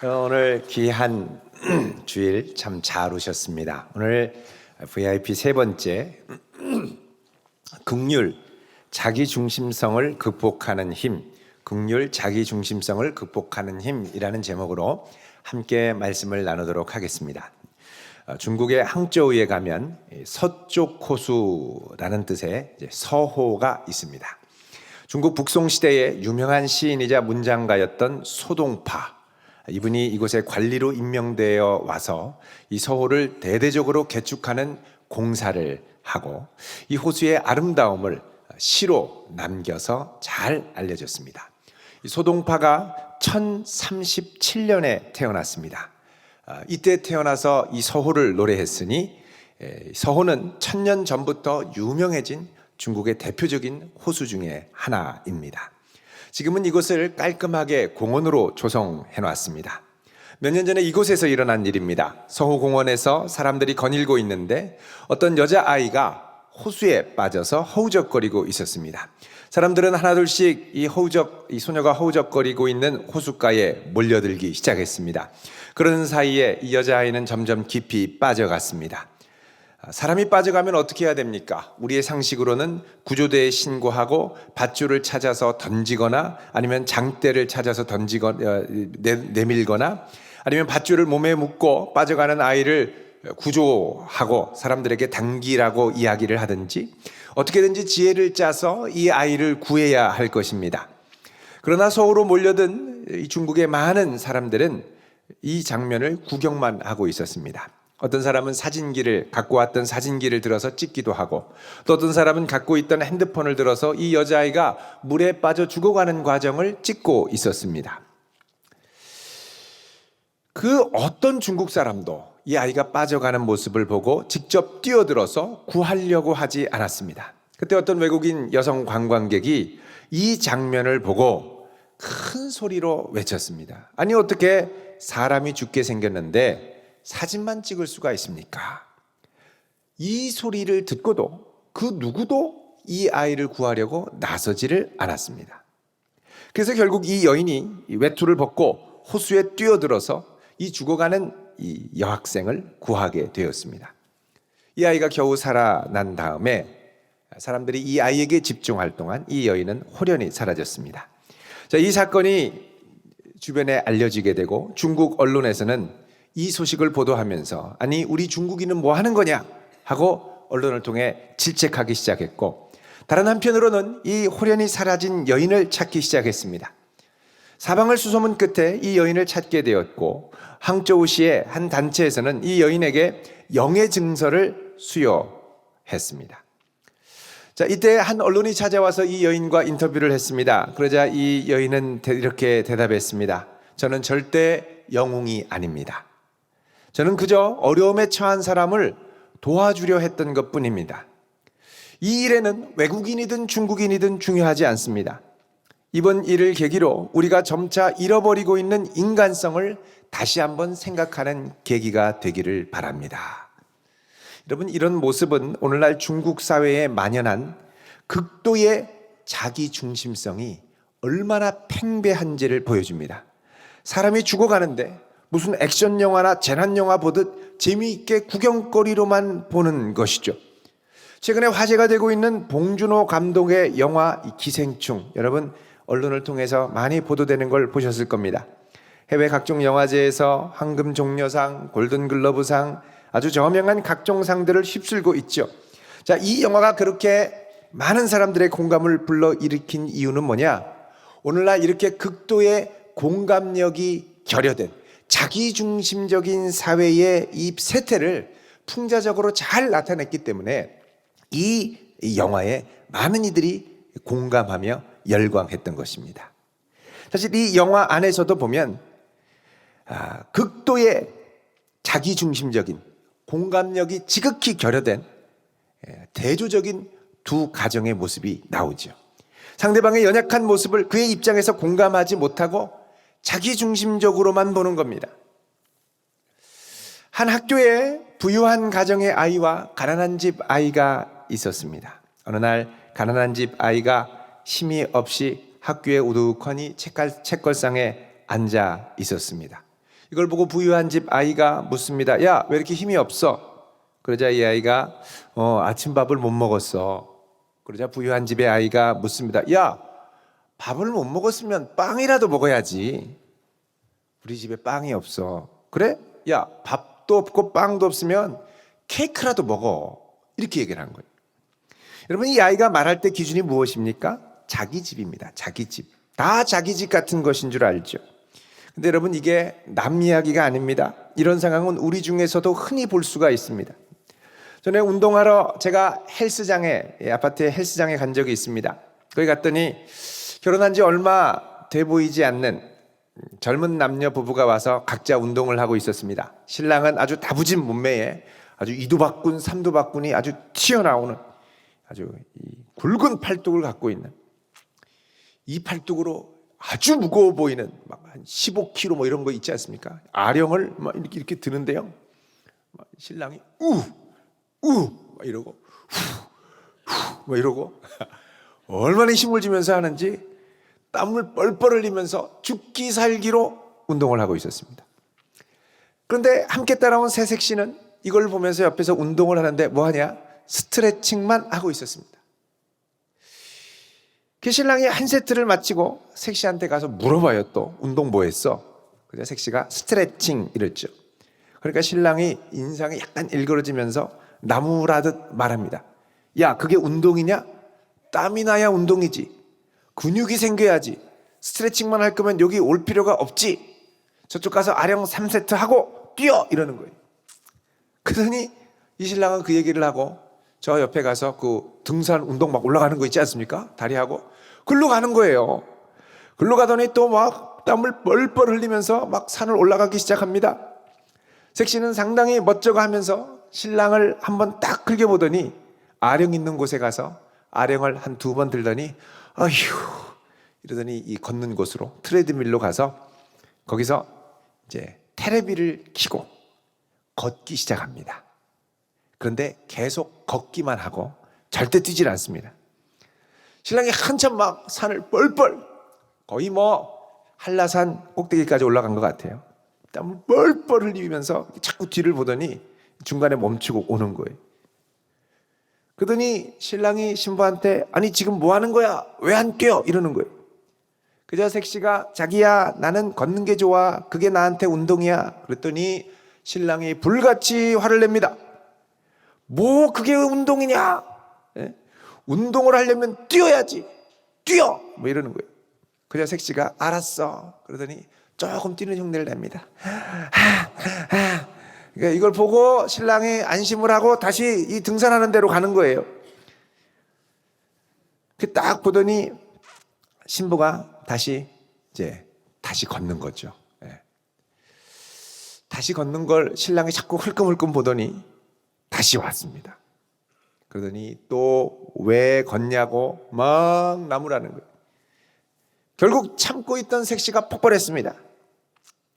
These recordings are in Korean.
오늘 귀한 주일 참 잘 오셨습니다. 오늘 VIP 세 번째 긍휼 자기중심성을 극복하는 힘, 긍휼 자기중심성을 극복하는 힘이라는 제목으로 함께 말씀을 나누도록 하겠습니다. 중국의 항저우에 가면 서쪽 호수라는 뜻의 서호가 있습니다. 중국 북송 시대의 유명한 시인이자 문장가였던 소동파, 이분이 이곳에 관리로 임명되어 와서 이 서호를 대대적으로 개축하는 공사를 하고 이 호수의 아름다움을 시로 남겨서 잘 알려졌습니다. 이 소동파가 1037년에 태어났습니다. 이때 태어나서 이 서호를 노래했으니 서호는 1000년 전부터 유명해진 중국의 대표적인 호수 중에 하나입니다. 지금은 이곳을 깔끔하게 공원으로 조성해 놨습니다. 몇 년 전에 이곳에서 일어난 일입니다. 서호공원에서 사람들이 거닐고 있는데 어떤 여자아이가 호수에 빠져서 허우적거리고 있었습니다. 사람들은 하나둘씩 이 소녀가 허우적거리고 있는 호숫가에 몰려들기 시작했습니다. 그러는 사이에 이 여자아이는 점점 깊이 빠져갔습니다. 사람이 빠져가면 어떻게 해야 됩니까? 우리의 상식으로는 구조대에 신고하고 밧줄을 찾아서 던지거나 아니면 장대를 찾아서 내밀거나 아니면 밧줄을 몸에 묶고 빠져가는 아이를 구조하고 사람들에게 당기라고 이야기를 하든지 어떻게든지 지혜를 짜서 이 아이를 구해야 할 것입니다. 그러나 서울로 몰려든 이 중국의 많은 사람들은 이 장면을 구경만 하고 있었습니다. 어떤 사람은 갖고 왔던 사진기를 들어서 찍기도 하고 또 어떤 사람은 갖고 있던 핸드폰을 들어서 이 여자아이가 물에 빠져 죽어가는 과정을 찍고 있었습니다. 그 어떤 중국 사람도 이 아이가 빠져가는 모습을 보고 직접 뛰어들어서 구하려고 하지 않았습니다. 그때 어떤 외국인 여성 관광객이 이 장면을 보고 큰 소리로 외쳤습니다. 아니, 어떻게 사람이 죽게 생겼는데 사진만 찍을 수가 있습니까? 이 소리를 듣고도 그 누구도 이 아이를 구하려고 나서지를 않았습니다. 그래서 결국 이 여인이 외투를 벗고 호수에 뛰어들어서 이 죽어가는 이 여학생을 구하게 되었습니다. 이 아이가 겨우 살아난 다음에 사람들이 이 아이에게 집중할 동안 이 여인은 홀연히 사라졌습니다. 자, 이 사건이 주변에 알려지게 되고 중국 언론에서는 이 소식을 보도하면서 아니, 우리 중국인은 뭐 하는 거냐 하고 언론을 통해 질책하기 시작했고, 다른 한편으로는 이 홀연히 사라진 여인을 찾기 시작했습니다. 사방을 수소문 끝에 이 여인을 찾게 되었고 항저우시의 한 단체에서는 이 여인에게 영의 증서를 수여했습니다. 자, 이때 한 언론이 찾아와서 이 여인과 인터뷰를 했습니다. 그러자 이 여인은 이렇게 대답했습니다. 저는 절대 영웅이 아닙니다. 저는 그저 어려움에 처한 사람을 도와주려 했던 것뿐입니다. 이 일에는 외국인이든 중국인이든 중요하지 않습니다. 이번 일을 계기로 우리가 점차 잃어버리고 있는 인간성을 다시 한번 생각하는 계기가 되기를 바랍니다. 여러분, 이런 모습은 오늘날 중국 사회에 만연한 극도의 자기중심성이 얼마나 팽배한지를 보여줍니다. 사람이 죽어가는데 무슨 액션 영화나 재난 영화 보듯 재미있게 구경거리로만 보는 것이죠. 최근에 화제가 되고 있는 봉준호 감독의 영화 기생충, 여러분 언론을 통해서 많이 보도되는 걸 보셨을 겁니다. 해외 각종 영화제에서 황금종려상, 골든글러브상, 아주 저명한 각종 상들을 휩쓸고 있죠. 자, 이 영화가 그렇게 많은 사람들의 공감을 불러일으킨 이유는 뭐냐? 오늘날 이렇게 극도의 공감력이 결여된 자기중심적인 사회의 이 세태를 풍자적으로 잘 나타냈기 때문에 이 영화에 많은 이들이 공감하며 열광했던 것입니다. 사실 이 영화 안에서도 보면 극도의 자기중심적인 공감력이 지극히 결여된 대조적인 두 가정의 모습이 나오죠. 상대방의 연약한 모습을 그의 입장에서 공감하지 못하고 자기중심적으로만 보는 겁니다. 한 학교에 부유한 가정의 아이와 가난한 집 아이가 있었습니다. 어느 날 가난한 집 아이가 심의 없이 학교에 우두커니 책걸상에 앉아 있었습니다. 이걸 보고 부유한 집 아이가 묻습니다. 야, 왜 이렇게 힘이 없어? 그러자 이 아이가 아침밥을 못 먹었어. 그러자 부유한 집의 아이가 묻습니다. 야, 밥을 못 먹었으면 빵이라도 먹어야지. 우리 집에 빵이 없어. 그래? 야, 밥도 없고 빵도 없으면 케이크라도 먹어. 이렇게 얘기를 한 거예요. 여러분, 이 아이가 말할 때 기준이 무엇입니까? 자기 집입니다. 자기 집. 다 자기 집 같은 것인 줄 알죠. 근데 여러분, 이게 남 이야기가 아닙니다. 이런 상황은 우리 중에서도 흔히 볼 수가 있습니다. 전에 운동하러 제가 헬스장에, 아파트의 헬스장에 간 적이 있습니다. 거기 갔더니 결혼한 지 얼마 돼 보이지 않는 젊은 남녀 부부가 와서 각자 운동을 하고 있었습니다. 신랑은 아주 다부진 몸매에 아주 이두박근, 삼두박근이 아주 튀어나오는 아주 굵은 팔뚝을 갖고 있는, 이 팔뚝으로 아주 무거워 보이는 막 한 15kg 뭐 이런 거 있지 않습니까? 아령을 막 이렇게 드는데요. 신랑이 막 이러고 막 이러고 얼마나 힘을 주면서 하는지 땀을 뻘뻘 흘리면서 죽기 살기로 운동을 하고 있었습니다. 그런데 함께 따라온 새색 씨는 이걸 보면서 옆에서 운동을 하는데 뭐 하냐? 스트레칭만 하고 있었습니다. 그 신랑이 한 세트를 마치고 색 씨한테 가서 물어봐요. 또 운동 뭐 했어? 그래서 색 씨가 스트레칭 이랬죠. 그러니까 신랑이 인상이 약간 일그러지면서 나무라듯 말합니다. 야, 그게 운동이냐? 땀이 나야 운동이지. 근육이 생겨야지. 스트레칭만 할 거면 여기 올 필요가 없지. 저쪽 가서 아령 3세트 하고 뛰어! 이러는 거예요. 그러더니 이 신랑은 그 얘기를 하고 저 옆에 가서 그 등산 운동 막 올라가는 거 있지 않습니까? 다리하고 글로 가는 거예요. 글로 가더니 또 막 땀을 뻘뻘 흘리면서 막 산을 올라가기 시작합니다. 색시는 상당히 멋쩍어 하면서 신랑을 한번 딱 긁어보더니 아령 있는 곳에 가서 아령을 한 2번 들더니 아휴 이러더니 이 걷는 곳으로 트레드밀로 가서 거기서 이제 테레비를 켜고 걷기 시작합니다. 그런데 계속 걷기만 하고 절대 뛰질 않습니다. 신랑이 한참 막 산을 뻘뻘, 거의 뭐 한라산 꼭대기까지 올라간 것 같아요. 땀을 뻘뻘 흘리면서 자꾸 뒤를 보더니 중간에 멈추고 오는 거예요. 그러더니 신랑이 신부한테 아니 지금 뭐 하는 거야? 왜 안 뛰어? 이러는 거예요. 그저 색시가 자기야 나는 걷는 게 좋아. 그게 나한테 운동이야. 그랬더니 신랑이 불같이 화를 냅니다. 뭐 그게 운동이냐? 예? 운동을 하려면 뛰어야지. 뛰어! 뭐 이러는 거예요. 그저 색시가 알았어. 그러더니 조금 뛰는 흉내를 냅니다. 그러니까 이걸 보고 신랑이 안심을 하고 다시 이 등산하는 데로 가는 거예요. 그 딱 보더니 신부가 다시 걷는 거죠. 예. 다시 걷는 걸 신랑이 자꾸 흘끔흘끔 보더니 다시 왔습니다. 그러더니 또 왜 걷냐고 막 나무라는 거예요. 결국 참고 있던 색시가 폭발했습니다.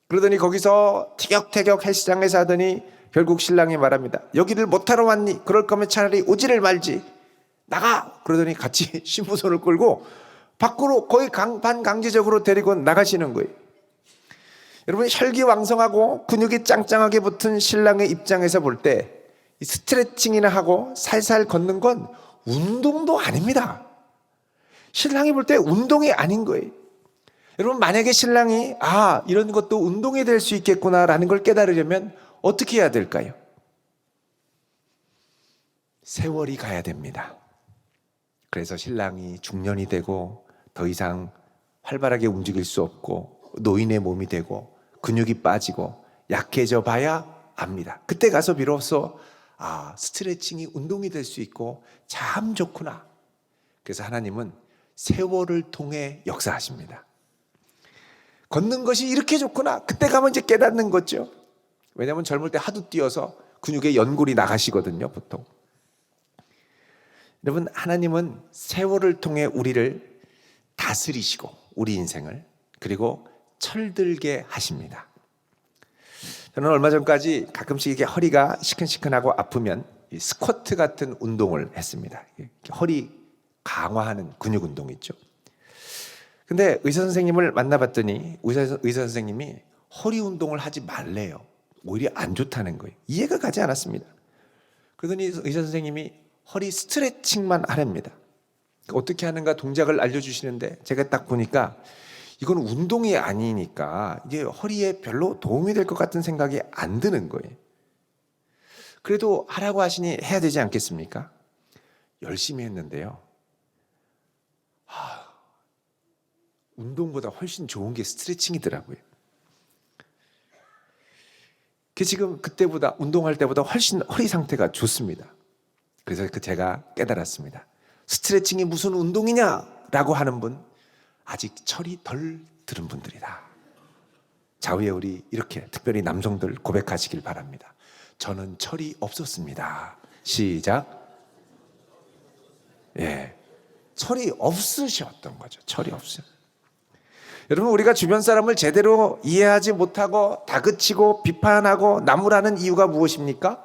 그러더니 거기서 티격태격 헬스장에서 하더니 결국 신랑이 말합니다. 여기를 못하러 왔니? 그럴 거면 차라리 오지를 말지. 나가! 그러더니 같이 신부 손을 끌고 밖으로 거의 반강제적으로 데리고 나가시는 거예요. 여러분 혈기왕성하고 근육이 짱짱하게 붙은 신랑의 입장에서 볼 때 스트레칭이나 하고 살살 걷는 건 운동도 아닙니다. 신랑이 볼 때 운동이 아닌 거예요. 여러분 만약에 신랑이 이런 것도 운동이 될 수 있겠구나라는 걸 깨달으려면 어떻게 해야 될까요? 세월이 가야 됩니다. 그래서 신랑이 중년이 되고 더 이상 활발하게 움직일 수 없고 노인의 몸이 되고 근육이 빠지고 약해져 봐야 압니다. 그때 가서 비로소 스트레칭이 운동이 될 수 있고 참 좋구나. 그래서 하나님은 세월을 통해 역사하십니다. 걷는 것이 이렇게 좋구나. 그때 가면 이제 깨닫는 거죠. 왜냐하면 젊을 때 하도 뛰어서 근육에 연골이 나가시거든요, 보통. 여러분, 하나님은 세월을 통해 우리를 다스리시고 우리 인생을 그리고 철들게 하십니다. 저는 얼마 전까지 가끔씩 이게 허리가 시큰시큰하고 아프면 스쿼트 같은 운동을 했습니다. 허리 강화하는 근육 운동 있죠. 근데 의사 선생님을 만나봤더니 의사 선생님이 허리 운동을 하지 말래요. 오히려 안 좋다는 거예요. 이해가 가지 않았습니다. 그러더니 의사 선생님이 허리 스트레칭만 하랍니다. 어떻게 하는가 동작을 알려주시는데 제가 딱 보니까 이건 운동이 아니니까 이게 허리에 별로 도움이 될 것 같은 생각이 안 드는 거예요. 그래도 하라고 하시니 해야 되지 않겠습니까? 열심히 했는데요. 운동보다 훨씬 좋은 게 스트레칭이더라고요. 지금 그때보다 운동할 때보다 훨씬 허리 상태가 좋습니다. 그래서 제가 깨달았습니다. 스트레칭이 무슨 운동이냐라고 하는 분 아직 철이 덜 들은 분들이다. 좌우에 우리 이렇게 특별히 남성들 고백하시길 바랍니다. 저는 철이 없었습니다. 시작. 철이 없으셨던 거죠. 철이 없어요. 여러분, 우리가 주변 사람을 제대로 이해하지 못하고 다그치고 비판하고 나무라는 이유가 무엇입니까?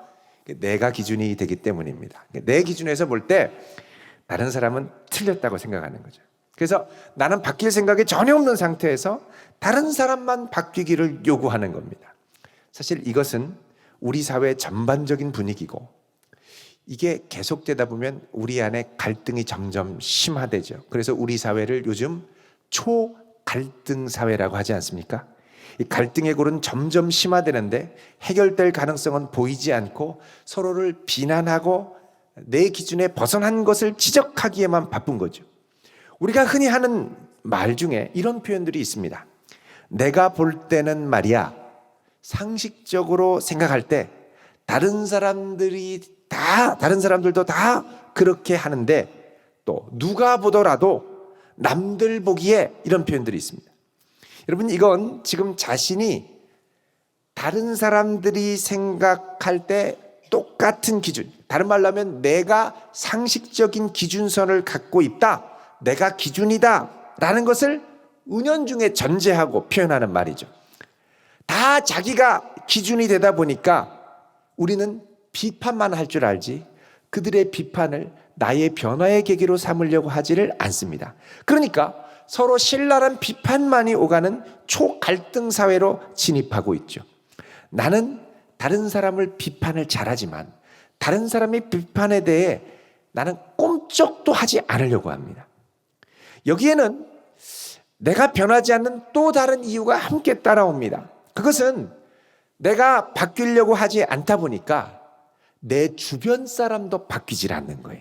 내가 기준이 되기 때문입니다. 내 기준에서 볼 때 다른 사람은 틀렸다고 생각하는 거죠. 그래서 나는 바뀔 생각이 전혀 없는 상태에서 다른 사람만 바뀌기를 요구하는 겁니다. 사실 이것은 우리 사회 전반적인 분위기고, 이게 계속되다 보면 우리 안에 갈등이 점점 심화되죠. 그래서 우리 사회를 요즘 초갈등 사회라고 하지 않습니까? 이 갈등의 골은 점점 심화되는데 해결될 가능성은 보이지 않고 서로를 비난하고 내 기준에 벗어난 것을 지적하기에만 바쁜 거죠. 우리가 흔히 하는 말 중에 이런 표현들이 있습니다. 내가 볼 때는 말이야, 상식적으로 생각할 때 다른 사람들도 다 그렇게 하는데, 또 누가 보더라도 남들 보기에, 이런 표현들이 있습니다. 여러분, 이건 지금 자신이 다른 사람들이 생각할 때 똑같은 기준, 다른 말로 하면 내가 상식적인 기준선을 갖고 있다, 내가 기준이다 라는 것을 은연중에 전제하고 표현하는 말이죠. 다 자기가 기준이 되다 보니까 우리는 비판만 할 줄 알지 그들의 비판을 나의 변화의 계기로 삼으려고 하지를 않습니다. 그러니까 서로 신랄한 비판만이 오가는 초갈등 사회로 진입하고 있죠. 나는 다른 사람을 비판을 잘하지만 다른 사람의 비판에 대해 나는 꼼짝도 하지 않으려고 합니다. 여기에는 내가 변하지 않는 또 다른 이유가 함께 따라옵니다. 그것은 내가 바뀌려고 하지 않다 보니까 내 주변 사람도 바뀌질 않는 거예요.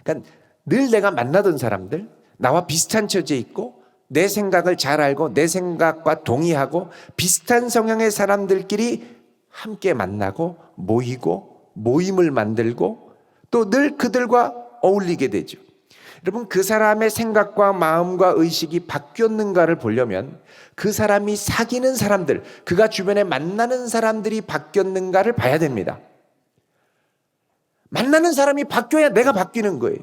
그러니까 늘 내가 만나던 사람들, 나와 비슷한 처지에 있고 내 생각을 잘 알고 내 생각과 동의하고 비슷한 성향의 사람들끼리 함께 만나고 모이고 모임을 만들고 또 늘 그들과 어울리게 되죠. 여러분, 그 사람의 생각과 마음과 의식이 바뀌었는가를 보려면 그 사람이 사귀는 사람들, 그가 주변에 만나는 사람들이 바뀌었는가를 봐야 됩니다. 만나는 사람이 바뀌어야 내가 바뀌는 거예요.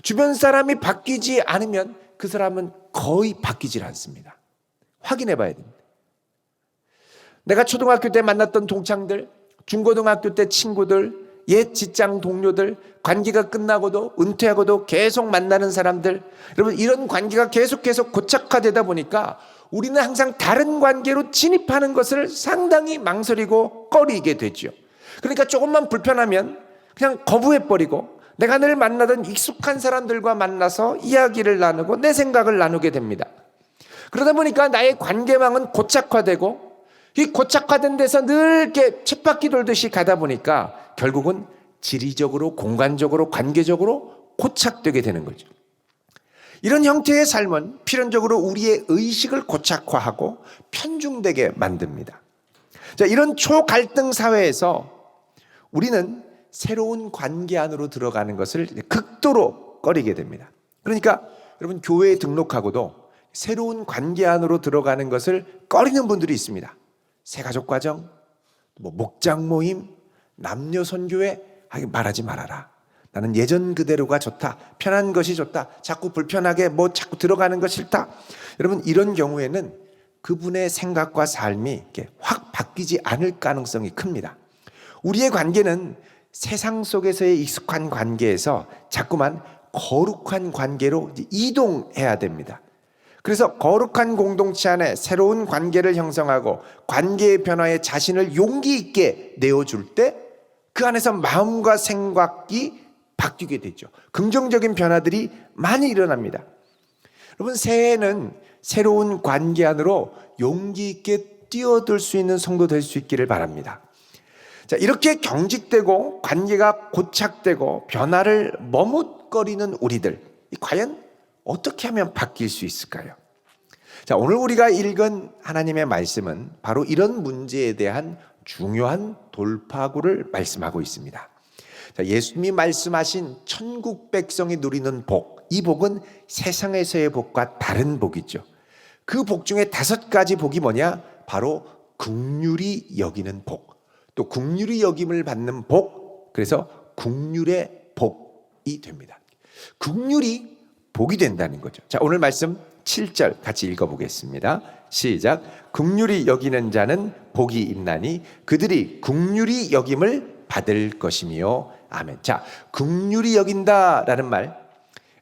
주변 사람이 바뀌지 않으면 그 사람은 거의 바뀌질 않습니다. 확인해 봐야 됩니다. 내가 초등학교 때 만났던 동창들, 중고등학교 때 친구들, 옛 직장 동료들, 관계가 끝나고도 은퇴하고도 계속 만나는 사람들, 여러분, 이런 관계가 계속 고착화되다 보니까 우리는 항상 다른 관계로 진입하는 것을 상당히 망설이고 꺼리게 되죠. 그러니까 조금만 불편하면 그냥 거부해버리고 내가 늘 만나던 익숙한 사람들과 만나서 이야기를 나누고 내 생각을 나누게 됩니다. 그러다 보니까 나의 관계망은 고착화되고, 이 고착화된 데서 늘 이렇게 쳇바퀴 돌듯이 가다 보니까 결국은 지리적으로, 공간적으로, 관계적으로 고착되게 되는 거죠. 이런 형태의 삶은 필연적으로 우리의 의식을 고착화하고 편중되게 만듭니다. 자, 이런 초갈등 사회에서 우리는 새로운 관계 안으로 들어가는 것을 극도로 꺼리게 됩니다. 그러니까 여러분, 교회에 등록하고도 새로운 관계 안으로 들어가는 것을 꺼리는 분들이 있습니다. 새가족 과정, 목장 모임, 남녀 선교회, 말하지 말아라. 나는 예전 그대로가 좋다. 편한 것이 좋다. 자꾸 불편하게 자꾸 들어가는 것 싫다. 여러분, 이런 경우에는 그분의 생각과 삶이 이렇게 확 바뀌지 않을 가능성이 큽니다. 우리의 관계는 세상 속에서의 익숙한 관계에서 자꾸만 거룩한 관계로 이동해야 됩니다. 그래서 거룩한 공동체 안에 새로운 관계를 형성하고 관계의 변화에 자신을 용기 있게 내어줄 때 그 안에서 마음과 생각이 바뀌게 되죠. 긍정적인 변화들이 많이 일어납니다. 여러분, 새해에는 새로운 관계 안으로 용기 있게 뛰어들 수 있는 성도 될 수 있기를 바랍니다. 자, 이렇게 경직되고 관계가 고착되고 변화를 머뭇거리는 우리들, 과연 어떻게 하면 바뀔 수 있을까요? 자, 오늘 우리가 읽은 하나님의 말씀은 바로 이런 문제에 대한 중요한 돌파구를 말씀하고 있습니다. 자, 예수님이 말씀하신 천국 백성이 누리는 복, 이 복은 세상에서의 복과 다른 복이죠. 그 복 중에 5가지 복이 뭐냐? 바로 긍휼히 여기는 복, 또 긍휼히 여김을 받는 복, 그래서 긍휼의 복이 됩니다. 긍휼이 복이 된다는 거죠. 자, 오늘 말씀 7절 같이 읽어보겠습니다. 시작. 긍휼히 여기는 자는 복이 있나니 그들이 긍휼히 여김을 받을 것이며. 아멘. 자, 긍휼히 여긴다라는 말,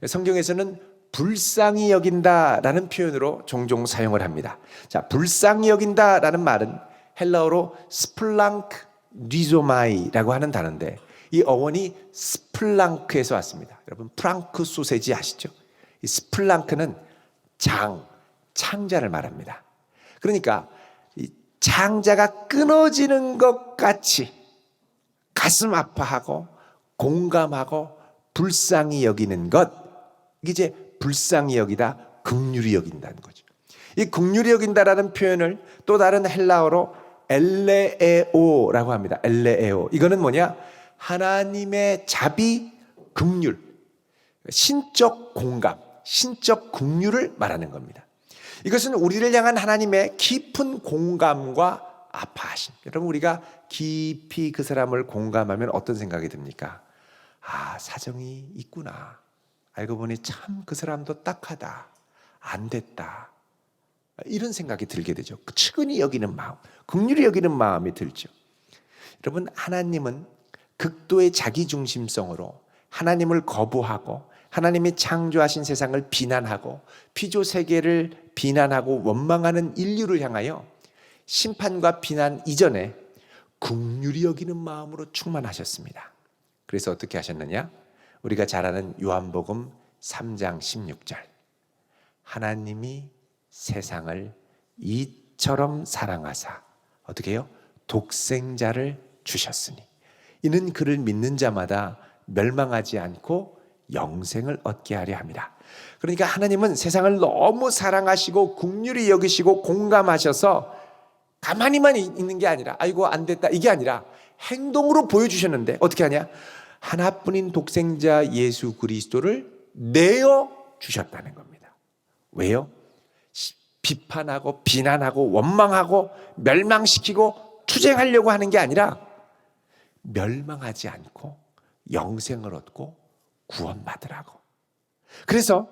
성경에서는 불쌍히 여긴다라는 표현으로 종종 사용을 합니다. 자, 불쌍히 여긴다라는 말은 헬라어로 스플랑크 리조마이라고 하는 단어인데, 이 어원이 스플랑크에서 왔습니다. 여러분, 프랑크 소세지 아시죠? 이 스플랑크는 창자를 말합니다. 그러니까 이 창자가 끊어지는 것 같이 가슴 아파하고 공감하고 불쌍히 여기는 것, 이게 이제 불쌍히 여기다, 긍휼히 여긴다는 거죠. 이 긍휼히 여긴다라는 표현을 또 다른 헬라어로 엘레에오라고 합니다. 엘레에오. 이거는 뭐냐? 하나님의 자비, 긍휼, 신적 공감, 신적 긍휼을 말하는 겁니다. 이것은 우리를 향한 하나님의 깊은 공감과 아파하심. 여러분, 우리가 깊이 그 사람을 공감하면 어떤 생각이 듭니까? 아, 사정이 있구나. 알고 보니 참 그 사람도 딱하다. 안 됐다. 이런 생각이 들게 되죠. 측은히 여기는 마음, 긍휼히 여기는 마음이 들죠. 여러분, 하나님은 극도의 자기중심성으로 하나님을 거부하고 하나님이 창조하신 세상을 비난하고 피조 세계를 비난하고 원망하는 인류를 향하여 심판과 비난 이전에 긍휼히 여기는 마음으로 충만하셨습니다. 그래서 어떻게 하셨느냐? 우리가 잘 아는 요한복음 3장 16절. 하나님이 세상을 이처럼 사랑하사 어떻게 해요? 독생자를 주셨으니 이는 그를 믿는 자마다 멸망하지 않고 영생을 얻게 하려 함이라. 그러니까 하나님은 세상을 너무 사랑하시고 긍휼히 여기시고 공감하셔서 가만히만 있는 게 아니라 아이고 안 됐다 이게 아니라 행동으로 보여주셨는데 어떻게 하냐? 하나뿐인 독생자 예수 그리스도를 내어 주셨다는 겁니다. 왜요? 비판하고 비난하고 원망하고 멸망시키고 투쟁하려고 하는 게 아니라 멸망하지 않고 영생을 얻고 구원받으라고. 그래서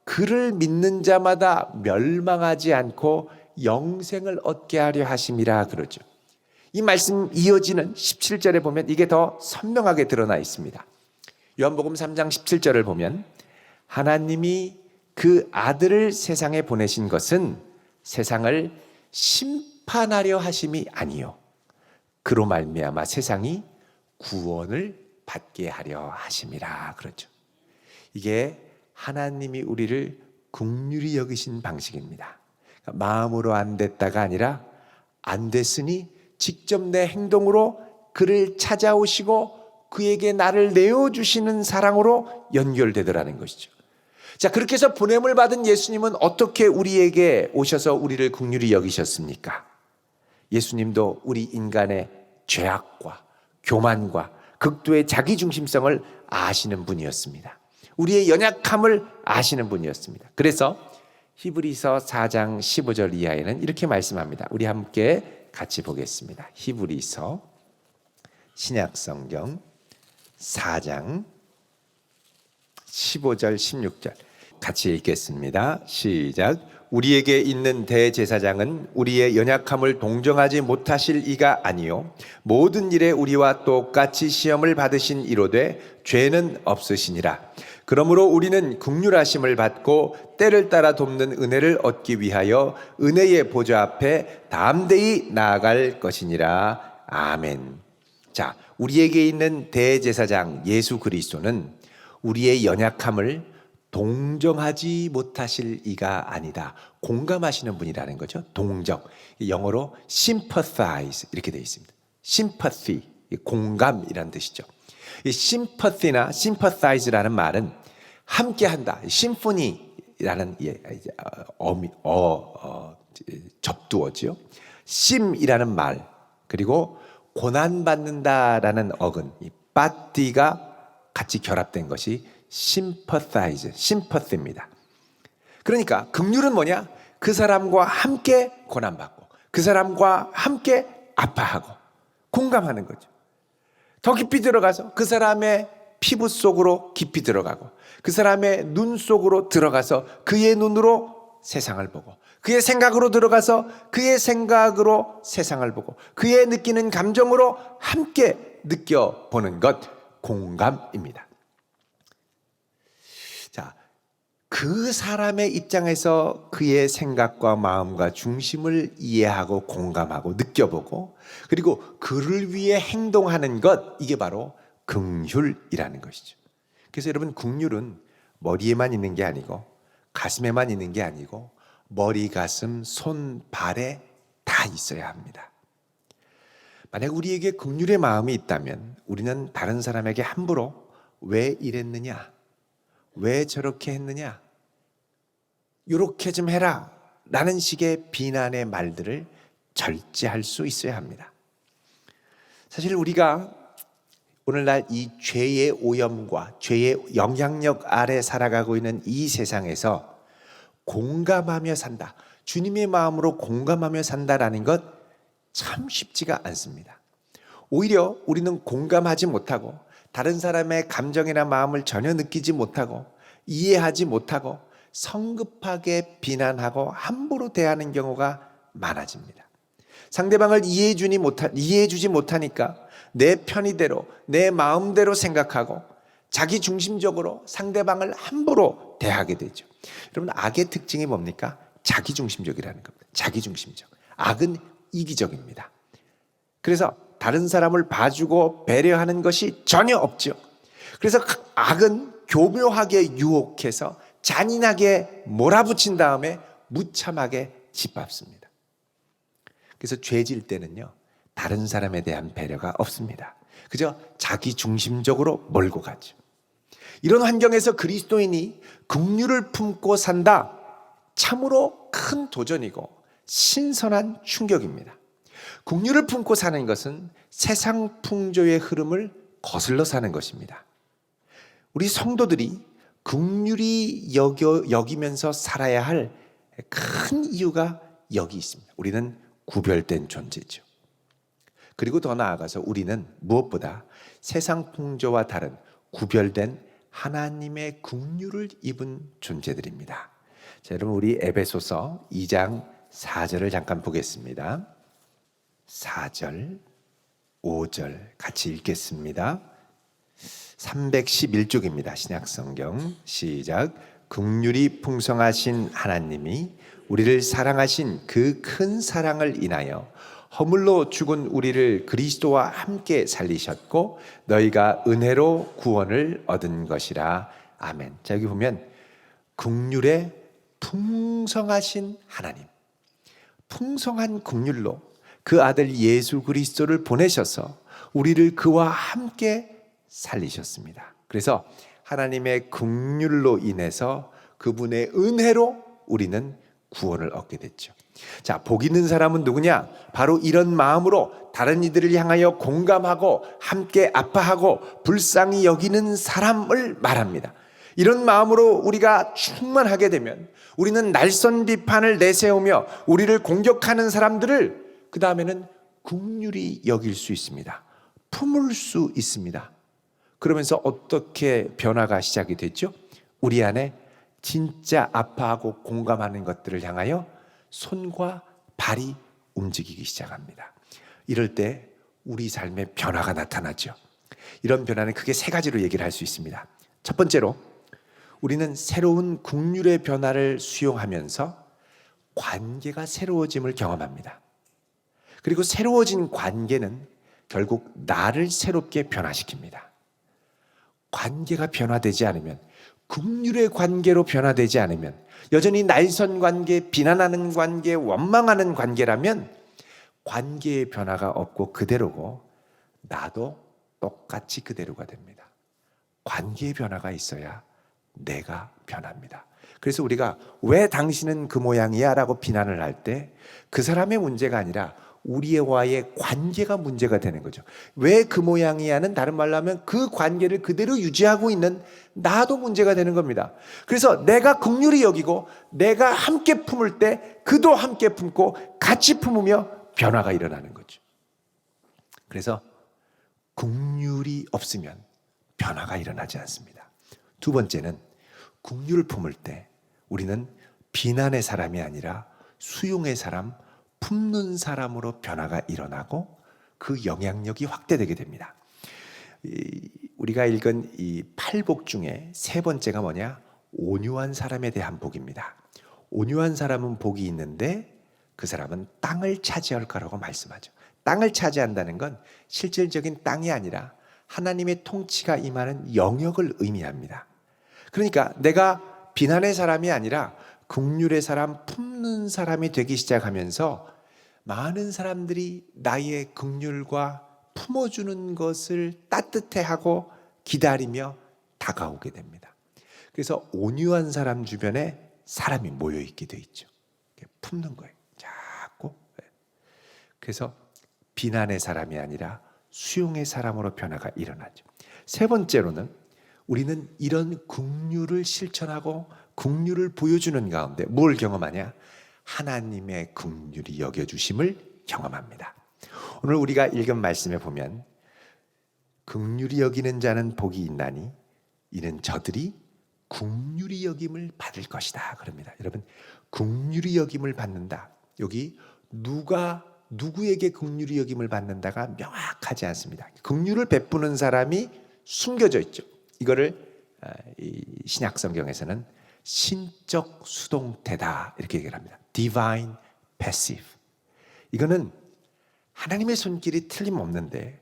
그를 믿는 자마다 멸망하지 않고 영생을 얻게 하려 하심이라 그러죠. 이 말씀 이어지는 17절에 보면 이게 더 선명하게 드러나 있습니다. 요한복음 3장 17절을 보면 하나님이 그 아들을 세상에 보내신 것은 세상을 심판하려 하심이 아니요 그로 말미암아 세상이 구원을 받게 하려 하심이라 그러죠. 이게 하나님이 우리를 긍휼히 여기신 방식입니다. 그러니까 마음으로 안 됐다가 아니라 안 됐으니 직접 내 행동으로 그를 찾아오시고 그에게 나를 내어주시는 사랑으로 연결되더라는 것이죠. 자, 그렇게 해서 보냄을 받은 예수님은 어떻게 우리에게 오셔서 우리를 긍휼히 여기셨습니까? 예수님도 우리 인간의 죄악과 교만과 극도의 자기중심성을 아시는 분이었습니다. 우리의 연약함을 아시는 분이었습니다. 그래서 히브리서 4장 15절 이하에는 이렇게 말씀합니다. 우리 함께 같이 보겠습니다. 히브리서 신약성경 4장 15절 16절 같이 읽겠습니다. 시작. 우리에게 있는 대제사장은 우리의 연약함을 동정하지 못하실 이가 아니요 모든 일에 우리와 똑같이 시험을 받으신 이로되 죄는 없으시니라. 그러므로 우리는 긍휼하심을 받고 때를 따라 돕는 은혜를 얻기 위하여 은혜의 보좌 앞에 담대히 나아갈 것이니라. 아멘. 자, 우리에게 있는 대제사장 예수 그리스도는 우리의 연약함을 동정하지 못하실 이가 아니다. 공감하시는 분이라는 거죠. 동정. 영어로 sympathize 이렇게 되어 있습니다. sympathy, 공감이라는 뜻이죠. 이 sympathy나 sympathize라는 말은 함께한다. 심포니라는 접두어지요. 심이라는 말 그리고 고난받는다라는 어근, 이 빠띠가 같이 결합된 것이 sympathize, sympathy입니다. 그러니까 긍휼은 뭐냐? 그 사람과 함께 고난받고 그 사람과 함께 아파하고 공감하는 거죠. 더 깊이 들어가서 그 사람의 피부 속으로 깊이 들어가고 그 사람의 눈 속으로 들어가서 그의 눈으로 세상을 보고 그의 생각으로 들어가서 그의 생각으로 세상을 보고 그의 느끼는 감정으로 함께 느껴보는 것, 공감입니다. 자, 그 사람의 입장에서 그의 생각과 마음과 중심을 이해하고 공감하고 느껴보고 그리고 그를 위해 행동하는 것, 이게 바로 긍휼이라는 것이죠. 그래서 여러분, 긍휼은 머리에만 있는 게 아니고 가슴에만 있는 게 아니고 머리, 가슴, 손, 발에 다 있어야 합니다. 만약 우리에게 긍휼의 마음이 있다면 우리는 다른 사람에게 함부로 왜 이랬느냐, 왜 저렇게 했느냐, 이렇게 좀 해라 라는 식의 비난의 말들을 절제할 수 있어야 합니다. 사실 우리가 오늘날 이 죄의 오염과 죄의 영향력 아래 살아가고 있는 이 세상에서 공감하며 산다, 주님의 마음으로 공감하며 산다라는 것 참 쉽지가 않습니다. 오히려 우리는 공감하지 못하고 다른 사람의 감정이나 마음을 전혀 느끼지 못하고 이해하지 못하고 성급하게 비난하고 함부로 대하는 경우가 많아집니다. 상대방을 이해해주지 못하니까 내 편의대로 내 마음대로 생각하고 자기 중심적으로 상대방을 함부로 대하게 되죠. 여러분, 악의 특징이 뭡니까? 자기중심적이라는 겁니다. 자기중심적. 악은 이기적입니다. 그래서 다른 사람을 봐주고 배려하는 것이 전혀 없죠. 그래서 악은 교묘하게 유혹해서 잔인하게 몰아붙인 다음에 무참하게 짓밟습니다. 그래서 죄질 때는요, 다른 사람에 대한 배려가 없습니다. 그저 자기중심적으로 몰고 가죠. 이런 환경에서 그리스도인이 긍휼을 품고 산다, 참으로 큰 도전이고 신선한 충격입니다. 긍휼을 품고 사는 것은 세상 풍조의 흐름을 거슬러 사는 것입니다. 우리 성도들이 긍휼히 여기면서 살아야 할 큰 이유가 여기 있습니다. 우리는 구별된 존재죠. 그리고 더 나아가서 우리는 무엇보다 세상 풍조와 다른 구별된 하나님의 긍휼을 입은 존재들입니다. 자, 여러분, 우리 에베소서 2장 4절을 잠깐 보겠습니다. 4절, 5절 같이 읽겠습니다. 311쪽입니다. 신약성경 시작. 긍휼이 풍성하신 하나님이 우리를 사랑하신 그 큰 사랑을 인하여 허물로 죽은 우리를 그리스도와 함께 살리셨고 너희가 은혜로 구원을 얻은 것이라. 아멘. 자, 여기 보면 긍휼에 풍성하신 하나님, 풍성한 긍휼로 그 아들 예수 그리스도를 보내셔서 우리를 그와 함께 살리셨습니다. 그래서 하나님의 긍휼로 인해서 그분의 은혜로 우리는 구원을 얻게 됐죠. 자, 복 있는 사람은 누구냐? 바로 이런 마음으로 다른 이들을 향하여 공감하고 함께 아파하고 불쌍히 여기는 사람을 말합니다. 이런 마음으로 우리가 충만하게 되면 우리는 날선 비판을 내세우며 우리를 공격하는 사람들을 그 다음에는 긍휼히 여길 수 있습니다. 품을 수 있습니다. 그러면서 어떻게 변화가 시작이 됐죠? 우리 안에 진짜 아파하고 공감하는 것들을 향하여 손과 발이 움직이기 시작합니다. 이럴 때 우리 삶에 변화가 나타나죠. 이런 변화는 크게 세 가지로 얘기를 할 수 있습니다. 첫 번째로 우리는 새로운 국률의 변화를 수용하면서 관계가 새로워짐을 경험합니다. 그리고 새로워진 관계는 결국 나를 새롭게 변화시킵니다. 관계가 변화되지 않으면, 국률의 관계로 변화되지 않으면, 여전히 날선 관계, 비난하는 관계, 원망하는 관계라면 관계의 변화가 없고 그대로고 나도 똑같이 그대로가 됩니다. 관계의 변화가 있어야 내가 변합니다. 그래서 우리가 왜 당신은 그 모양이야? 라고 비난을 할 때 그 사람의 문제가 아니라 우리와의 관계가 문제가 되는 거죠. 왜 그 모양이야는 다른 말로 하면 그 관계를 그대로 유지하고 있는 나도 문제가 되는 겁니다. 그래서 내가 긍휼히 여기고 내가 함께 품을 때 그도 함께 품고 같이 품으며 변화가 일어나는 거죠. 그래서 긍휼이 없으면 변화가 일어나지 않습니다. 두 번째는 긍휼을 품을 때 우리는 비난의 사람이 아니라 수용의 사람, 품는 사람으로 변화가 일어나고 그 영향력이 확대되게 됩니다. 우리가 읽은 이 8복 중에 세 번째가 뭐냐? 온유한 사람에 대한 복입니다. 온유한 사람은 복이 있는데 그 사람은 땅을 차지할 거라고 말씀하죠. 땅을 차지한다는 건 실질적인 땅이 아니라 하나님의 통치가 임하는 영역을 의미합니다. 그러니까 내가 비난의 사람이 아니라 긍휼의 사람, 품는 사람이 되기 시작하면서 많은 사람들이 나의 긍휼과 품어주는 것을 따뜻해하고 기다리며 다가오게 됩니다. 그래서 온유한 사람 주변에 사람이 모여있게 돼 있죠. 품는 거예요. 자꾸. 그래서 비난의 사람이 아니라 수용의 사람으로 변화가 일어나죠. 세 번째로는 우리는 이런 긍휼을 실천하고 긍휼을 보여주는 가운데 뭘 경험하냐? 하나님의 긍휼이 여겨주심을 경험합니다. 오늘 우리가 읽은 말씀에 보면 긍휼히 여기는 자는 복이 있나니 이는 저들이 긍휼히 여김을 받을 것이다 그럽니다. 여러분, 긍휼히 여김을 받는다. 여기 누가 누구에게 긍휼히 여김을 받는다가 명확하지 않습니다. 긍휼을 베푸는 사람이 숨겨져 있죠. 이거를 이 신약 성경에서는 신적 수동태다 이렇게 얘기를 합니다. Divine passive. 이거는 하나님의 손길이 틀림없는데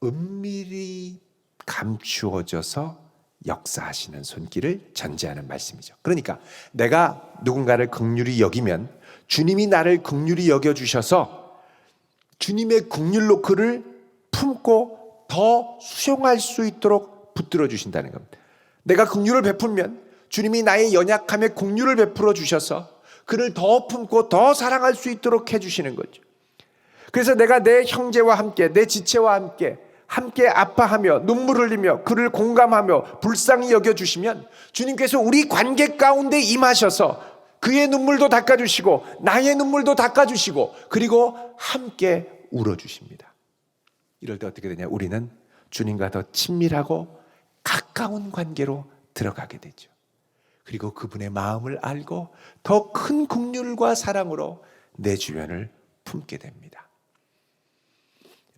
은밀히 감추어져서 역사하시는 손길을 전제하는 말씀이죠. 그러니까 내가 누군가를 긍휼히 여기면 주님이 나를 긍휼히 여겨주셔서 주님의 긍휼로 그를 품고 더 수용할 수 있도록 붙들어 주신다는 겁니다. 내가 긍휼을 베풀면 주님이 나의 연약함에 긍휼을 베풀어 주셔서 그를 더 품고 더 사랑할 수 있도록 해주시는 거죠. 그래서 내가 내 형제와 함께 내 지체와 함께 아파하며 눈물 흘리며 그를 공감하며 불쌍히 여겨주시면 주님께서 우리 관계 가운데 임하셔서 그의 눈물도 닦아주시고 나의 눈물도 닦아주시고 그리고 함께 울어주십니다. 이럴 때 어떻게 되냐? 우리는 주님과 더 친밀하고 가까운 관계로 들어가게 되죠. 그리고 그분의 마음을 알고 더 큰 긍휼과 사랑으로 내 주변을 품게 됩니다.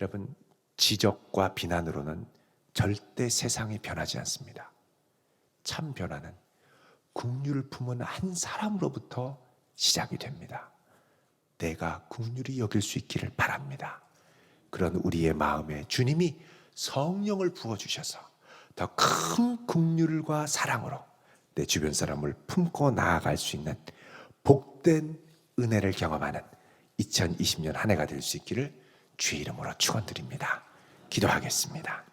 여러분, 지적과 비난으로는 절대 세상이 변하지 않습니다. 참 변화는 긍휼을 품은 한 사람으로부터 시작이 됩니다. 내가 긍휼히 여길 수 있기를 바랍니다. 그런 우리의 마음에 주님이 성령을 부어주셔서 더 큰 긍휼과 사랑으로 내 주변 사람을 품고 나아갈 수 있는 복된 은혜를 경험하는 2020년 한 해가 될 수 있기를 주의 이름으로 축원드립니다. 기도하겠습니다.